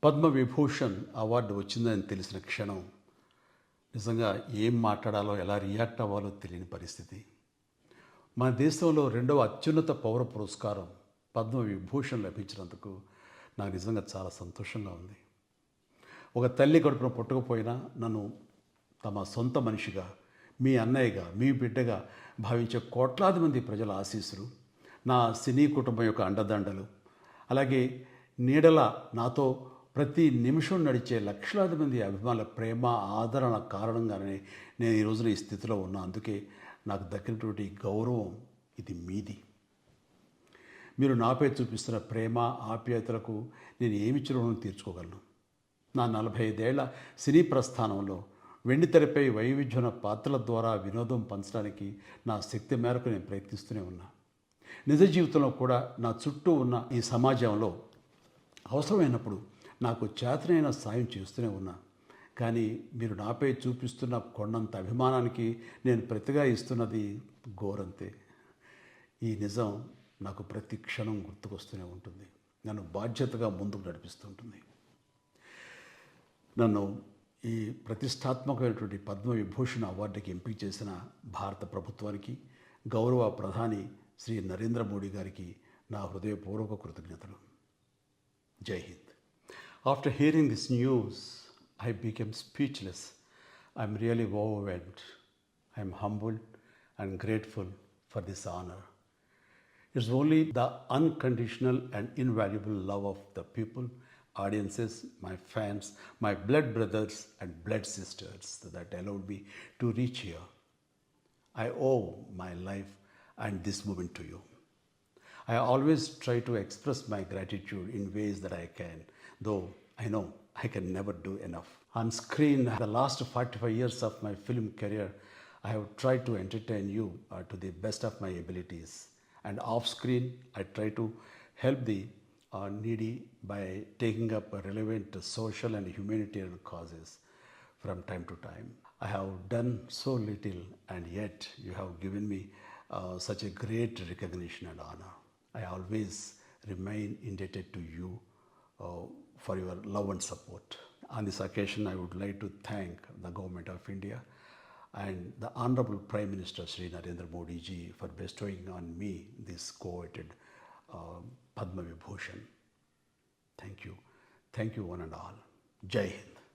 Padma Vibhushan award వచ్చిందని తెలిసిన క్షణం నిజంగా ఏం మాట్లాడాలో ఎలా రియాక్ట్ అవ్వాలో తెలియని పరిస్థితి. మన దేశంలో రెండవ అత్యున్నత పౌర పురస్కారం పద్మవిభూషణ్ లభించినందుకు నాకు నిజంగా చాలా సంతోషంగా ఉంది. ఒక తల్లి కడుపున పుట్టకపోయినా నన్ను తమ సొంత మనిషిగా, మీ అన్నయ్యగా, మీ బిడ్డగా భావించే కోట్లాది మంది ప్రజల ఆశీస్సులు, నా సినీ కుటుంబం యొక్క అండదండలు, అలాగే నీడల నాతో ప్రతి నిమిషం నడిచే లక్షలాది మంది అభిమానుల ప్రేమ, ఆదరణ కారణంగానే నేను ఈ రోజున ఈ స్థితిలో ఉన్నా. అందుకే నాకు దక్కినటువంటి గౌరవం ఇది మీది. మీరు నాపై చూపిస్తున్న ప్రేమ, ఆప్యాయతలకు నేను ఏమి రుణం తీర్చుకోగలను? నా 45 ఏళ్ల సినీ ప్రస్థానంలో వెండితెరపై వైవిధ్యమైన పాత్రల ద్వారా వినోదం పంచడానికి నా శక్తి మేరకు నేను ప్రయత్నిస్తూనే ఉన్నా. నిజ జీవితంలో కూడా నా చుట్టూ ఉన్న ఈ సమాజంలో అవసరమైనప్పుడు నాకు చేతనైన సాయం చేస్తూనే ఉన్నా. కానీ మీరు నాపై చూపిస్తున్న కొండంత అభిమానానికి నేను ప్రతిగా ఇస్తున్నది గోరంతే. ఈ నిజం నాకు ప్రతి క్షణం గుర్తుకొస్తూనే ఉంటుంది, నన్ను బాధ్యతగా ముందుకు నడిపిస్తుంటుంది. నన్ను ఈ ప్రతిష్టాత్మకమైనటువంటి పద్మవిభూషణ్ అవార్డుకి ఎంపిక చేసిన భారత ప్రభుత్వానికి, గౌరవ ప్రధాని శ్రీ నరేంద్ర మోడీ గారికి నా హృదయపూర్వక కృతజ్ఞతలు. జై Hind. After hearing this news, I became speechless. I'm really overwhelmed. I'm humbled and grateful for this honor. It's only the unconditional and invaluable love of the people, audiences, my fans, my blood brothers and blood sisters that allowed me to reach here. I owe my life and this moment to you. I always try to express my gratitude in ways that I can, though I know I can never do enough. On screen, the last 45 years of my film career, I have tried to entertain you to the best of my abilities. And off screen, I try to help the needy by taking up relevant social and humanitarian causes from time to time. I have done so little, and yet you have given me such a great recognition and honor. I always remain indebted to you for your love and support. On this occasion, I would like to thank the Government of India and the Honorable Prime Minister Shri Narendra Modi ji for bestowing on me this coveted Padma Vibhushan. Thank you. Thank you one and all. Jai Hind.